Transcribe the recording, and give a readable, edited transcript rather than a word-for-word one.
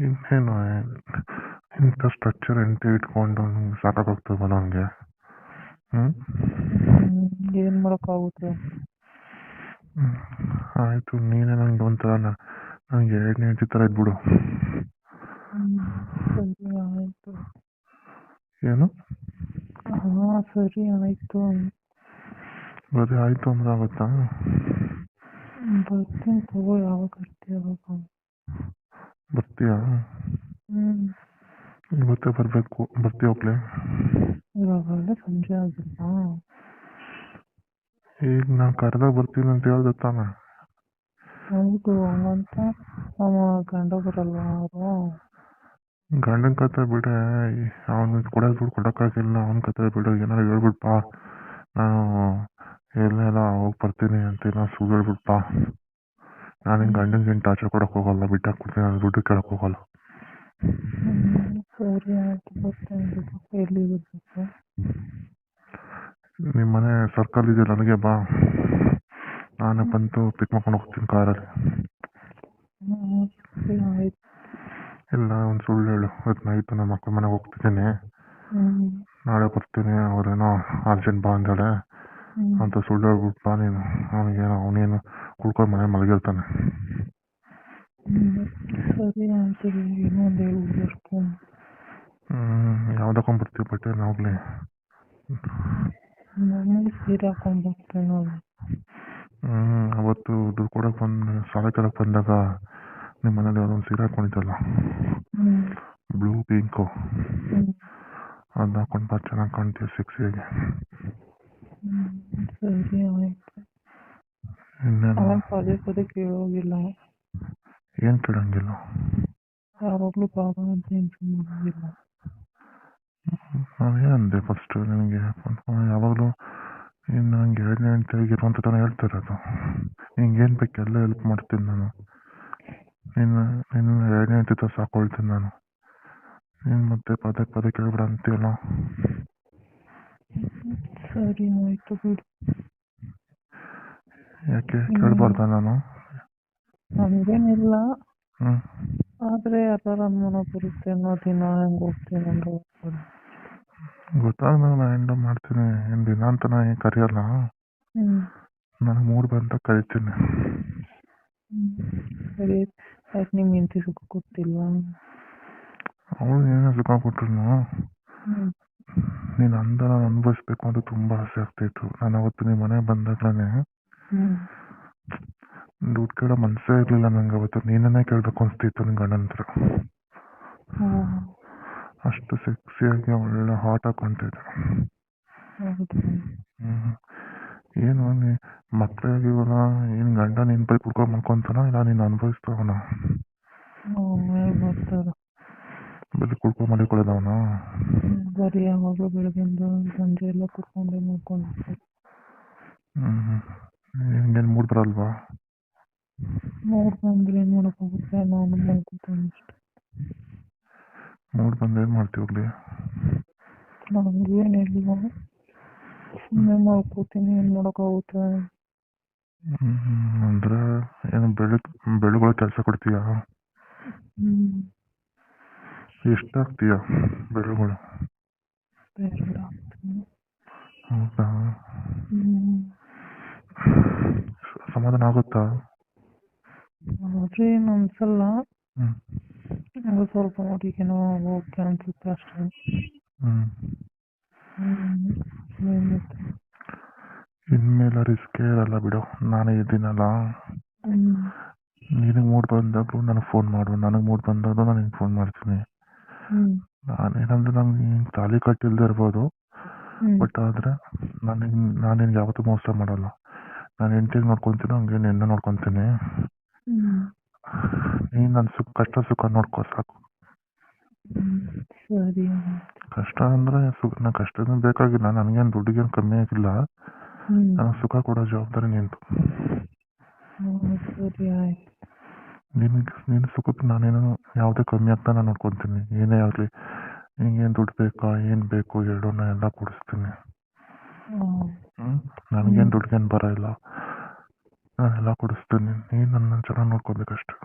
ಇನ್ನೇನು ಇಂಥ ಸ್ಟ್ರಕ್ಚರ್ ಎಂತ ಇಟ್ಕೊಂಡು ನಂಗೆ ಸಾಕಾಗೋಗ್ತದಲ್ಲ ನನಗೆ. ಏನು ಮಾಡೋಕ್ಕಾಗುತ್ತೆ. ಆಯಿತು, ನೀನೇ ನನಗೆ ಒಂಥರ ನನಗೆ ಎರಡನೇ ಹೆಂಡತಿ ಥರ ಇದ್ಬಿಡು. ಸರಿ ಆಯಿತು. ಏನು? ಹಾಂ ಸರಿ ಆಯಿತು. ಬರೀ ಆಯಿತು ಅಂದ್ರೆ ಆಗುತ್ತಾ? ಬರ್ತೀನಿ ತಗೋ, ಯಾವಾಗ ಬರ್ತೀಯ ಅವಾಗ. ಬರ್ತೀಯಾ? ಇವತ್ತೇ ಬರಬೇಕು. ಬರ್ತೀಯ ಹೋಗ್ಲೇ? ಇವಾಗಲೇ ಸಂಜೆ ಆಗಿಲ್ಲ. ಈಗ ನಾನು ಕರೆದಾಗ ಬರ್ತೀನಿ ಅಂತ ಹೇಳ್ದೆ ತಾನೆ. ಹೌದು, ಹಂಗಂತ ನಮ್ಮ ಗಂಡ ಬರಲ್ವ ಅವರು? ಗಂಡನ ಕತೆ ಬಿಡೆ, ಅವನು ಕೊಡೋದು ದುಡ್ಡು ಕೊಡೋಕ್ಕಾಗಿಲ್ಲ. ಅವನ ಕತೆ ಬಿಡು, ಏನಾರು ಹೇಳ್ಬಿಡ್ಪಾ ನಾನು ಎಲ್ಲೆಲ್ಲ ಹೋಗಿ ಬರ್ತೀನಿ ಅಂತ ಏನೋ ಸುಳ್ಳು ಹೇಳ್ಬಿಡ್ಪಾ. ನಾನು ಹಿಂಗೆ ಗಂಡನಿಗೆ ಏನು ಟಾರ್ಚರ್ ಕೊಡೋಕೆ ಹೋಗಲ್ಲ, ಬಿಟ್ಟಾಕ್ಬಿಡ್ತೀನಿ, ನಾನು ದುಡ್ಡು ಕೇಳೋಕೆ ಹೋಗಲ್ಲ. ಸರಿ ಆಯಿತು, ಬರ್ತೀನಿ ಬಿಡು. ಎಲ್ಲಿ ಬರ್ಬೇಕು? ನಿಮ್ಮ ಮನೆ ಸರ್ಕಲ್ ಇದೆ, ನನಗೆ ಬಾ, ನಾನೇ ಬಂದು ಪಿಕ್ ಮಾಡ್ಕೊಂಡು ಹೋಗ್ತೀನಿ ಕಾರಲ್ಲಿ. ಸರಿ ಆಯಿತು. ಇಲ್ಲ ಒಂದು ಸುಳ್ಳು ಹೇಳು, ಇವತ್ತು ನೈಟು ನಮ್ಮ ಅಕ್ಕನ ಮನೆಗೆ ಹೋಗ್ತಿದ್ದೀನಿ, ನಾಳೆ ಬರ್ತೀನಿ, ಅವರೇನೋ ಅರ್ಜೆಂಟ್ ಬಾ ಅಂದಾಳೆ ಅಂತ ಸುಳ್ಳು ಹೇಳ್ಬಿಟ್ಬಾ ನೀನು. ಅವನೇನು ಕುಡ್ಕೊಂಡು ಮನೆ ಮಲಗಿರ್ತಾನೆ. ಸರಿ ಆಯಿತು, ಇನ್ನೊಂದು ಹೇಳ್ಬಿಟ್ಟು. ಯಾವ್ದಕ್ಕೊಂಡ್ಬರ್ತೀವಿ ಬಟ್ಟೆ ಹೋಗ್ಲಿ? ನಮಗೆ ಸೀರೆ ಹಾಕೊಂಡು ಬರ್ತೀನಿ ನೋಡಿ. ಅವತ್ತು ದುಡ್ಡು ಕೊಡೋಕೆ ಸಾಲ ಕೇಳಕ್ಕೆ ಬಂದಾಗ ನಿಮ್ಮ ಮನೇಲಿ ಯಾವುದೊಂದು ಸೀರೆ ಹಾಕೊಂಡಿದ್ದಲ್ಲ, ಬ್ಲೂ ಪಿಂಕು, ಅದನ್ನ ಹಾಕೊಂಡು ಬಾ, ಚೆನ್ನಾಗಿ ಕಾಣ್ತೀವಿ ಸೆಕ್ಸಿಯಾಗಿ. ಸರಿ ಆಯಿತು. ಇನ್ನೇನು? ಪದೇ ಪದೇ ಕೇಳೋಗಿಲ್ಲ. ಏನು ಕೇಳಂಗಿಲ್ಲ? ಯಾವಾಗಲೂ ಬಾಬಾ ಅಂತ ಇನ್ಫಾರ್ಮ್ ಮಾಡೋದಿಲ್ಲ. ನಾನೇನಂದೆ ಫಸ್ಟು ನಿನಗೆ? ಯಾವಾಗಲೂ ಇನ್ನು ನಂಗೆ ಎರಡನೇ ಹೆಂಡತಿಯಾಗಿರುವಂಥ ತಾನೇ ಹೇಳ್ತಾ ಇರೋದು. ನಿಂಗೇನು ಬೇಕು ಎಲ್ಲ ಹೆಲ್ಪ್ ಮಾಡ್ತೀನಿ ನಾನು. ನಿನ್ನ ಎರಡನೇ ಹೆಂಡತಿ ಥರ ಸಾಕೊಳ್ತೀನಿ ನಾನು. ನೀನು ಮತ್ತೆ ಪದೇ ಪದೇ ಕೇಳ್ಬಿಡ ಅಂತೀಯಲ್ಲ. ಸರಿ ಆಯಿತು ಬಿಡು. ಯಾಕೆ ಕೇಳಬಾರ್ದ ನಾನು? ಹಂಗೇನಿಲ್ಲ, ಆದರೆ ಯಾರು ಅನುಮಾನ ಬರುತ್ತೆ ಅನ್ನೋ ದಿನ ಹೆಂಗೆ ಹೋಗ್ತೀನಿ ಅಂದ್ರೆ ಗೊತ್ತಾಗ ನಾನು ಹ್ಯಾಂಡಲ್ ಮಾಡ್ತೀನಿ. ಏನು ದಿನ ಅಂತ ನಾನು ಏನು ಕರೆಯಲ್ಲ, ನನಗೆ ಮೂಡ್ ಬಂದಾಗ ಕರಿತೀನಿ. ಸರಿ, ಯಾಕೆ ನಿಮ್ಮ ಹೆಂಡತಿ ಸುಖ ಗೊತ್ತಿಲ್ವಾ? ಅವಳು ಏನೇ ಸುಖ ಕೊಟ್ರು ನೀನು ಅಂದ ನಾನು ಅನುಭವಿಸ್ಬೇಕು ಅಂತ ತುಂಬ ಆಸೆ ಆಗ್ತಾಯಿತ್ತು. ನಾನು ಅವತ್ತು ನಿಮ್ಮ ಮನೆಗೆ ಬಂದಾಗ್ಲೇ ದುಡ್ಡು ಕೇಳೋ ಮನಸ್ಸೇ ಇರಲಿಲ್ಲ ನಂಗೆ. ಅವತ್ತು ನೀನೇ ಕೇಳಬೇಕು ಅನಿಸ್ತಿತ್ತು ನಿನ್ನ ಗಂಡನ ಹತ್ರ. ಅಷ್ಟು ಸೆಕ್ಸಿಯಾಗಿ ಒಳ್ಳೆ ಹಾಟ್ ಆಗಿ ಕಾಣ್ತಿದ್ದೆ. ಏನು ಮಕ್ಕಳಾಗಿವಲ್ಲ, ಏನು ಗಂಡ ನಿನ್ನ ಬೈ ಕುಡ್ಕೊಂಡು ಮಲ್ಕೊಂತಾನ, ಇಲ್ಲ ನೀನು ಅನುಭವಿಸ್ತಾವನ? ಬರೀ ಕುಡ್ಕೊಂಡು ಮಲಿಕೊಳ್ಳೋದವನ? ಬರೀ ಯಾವಾಗಲೂ ಬೆಳಗ್ಗೆಯಿಂದ ಸಂಜೆ ಎಲ್ಲ ಕುಡ್ಕೊಂಡೆ ಮಲ್ಕೊಂಡು. ನಿನ್ಗೇನು ಮೂಡ್ ಬರಲ್ವಾ? ಮೂಡ್ ಬಂದ್ರೆ ಏನು ಮಾಡೋಕ್ಕಾಗುತ್ತೆ, ನಾನು ಮಲ್ಕೊತೀನಿ ಅಷ್ಟೆ. ಮೂಡ್ ಬಂದು ಏನು ಮಾಡ್ತೀವಿ ಹೋಗ್ಲಿ? ನನಗೇನು ಹೇಳಿಲ್ಲ, ಸುಮ್ಮನೆ ಮಲ್ಕೋತೀನಿ, ಏನು ಮಾಡೋಕ್ಕಾಗುತ್ತೆ? ಅಂದರೆ ಏನು ಬೆಳಗ್ಗೆ ಕೆಲಸ ಕೊಡ್ತೀಯಾ? ಎಷ್ಟಾಗ್ತೀಯ ಬೆಳಗಳು? ಹೌದಾ? ಸಮಾಧಾನ ಆಗುತ್ತಾ? ಆದ್ರೆ ಏನು ಅನ್ಸಲ್ಲ, ನಂಗೆ ಸ್ವಲ್ಪ ನೋಡಿಗೇನೋ ಓಕೆ ಅನ್ಸುತ್ತೆ ಅಷ್ಟೇ. ಇನ್ಮೇಲೆ ರಿಸ್ಕೇ ಇರಲ್ಲ ಬಿಡು, ನಾನೇ ಇದ್ದೀನಲ್ಲ. ನಿನಗೆ ಮೂಡ್ ಬಂದಾಗಲೂ ನನಗೆ ಫೋನ್ ಮಾಡು, ನನಗೆ ಮೂಡ್ ಬಂದಾಗಲೂ ನಾನು ನಿನ್ಗೆ ಫೋನ್ ಮಾಡ್ತೀನಿ. ನಾನೇನಂದ್ರೆ ನಂಗೆ ತಾಲಿ ಕಟ್ಟಿಲ್ದೇ ಇರ್ಬೋದು, ಬಟ್ ಆದರೆ ನಾನು ನಿನ್ಗೆ ಯಾವತ್ತೂ ಮೋಸ ಮಾಡಲ್ಲ. ನಾನು ಹೆಂಡ್ತಿಗೆ ನೋಡ್ಕೊತೀನಿ, ಹಂಗೆ ನಿನ್ನ ನೋಡ್ಕೊತೀನಿ. ನೀನು ನನ್ನ ಕಷ್ಟ ಸುಖ ನೋಡ್ಕೋ ಸಾಕು. ಸರಿ. ಕಷ್ಟ ಅಂದರೆ ನಾನು ಕಷ್ಟದ ಬೇಕಾಗಿಲ್ಲ, ನನಗೇನು ದುಡ್ಡಿಗೇನು ಕಮ್ಮಿ ಆಗಿಲ್ಲ, ನನಗೆ ಸುಖ ಕೊಡೋ ಜವಾಬ್ದಾರಿ ನಿಂತು. ಸರಿ ಆಯ್ತು. ನಿನ್ನ ಸುಖಕ್ಕೆ ನಾನೇನು ಯಾವುದೇ ಕಮ್ಮಿ ಆಗ್ತಾ ನಾನು ನೋಡ್ಕೊತೀನಿ. ಏನೇ ಆಗಲಿ, ನಿಂಗೇನು ದುಡ್ಡು ಬೇಕಾ, ಏನು ಬೇಕು ಹೇಳು, ನಾನು ಎಲ್ಲ ಕೊಡಿಸ್ತೀನಿ. ನನಗೇನು ದುಡ್ಡಿಗೇನು ಬರ ಇಲ್ಲ, ನಾನೆಲ್ಲ ಕೊಡಿಸ್ತೀನಿ. ನೀನು ನನ್ನ ಚೆನ್ನಾಗಿ ನೋಡ್ಕೊಬೇಕಷ್ಟೆ.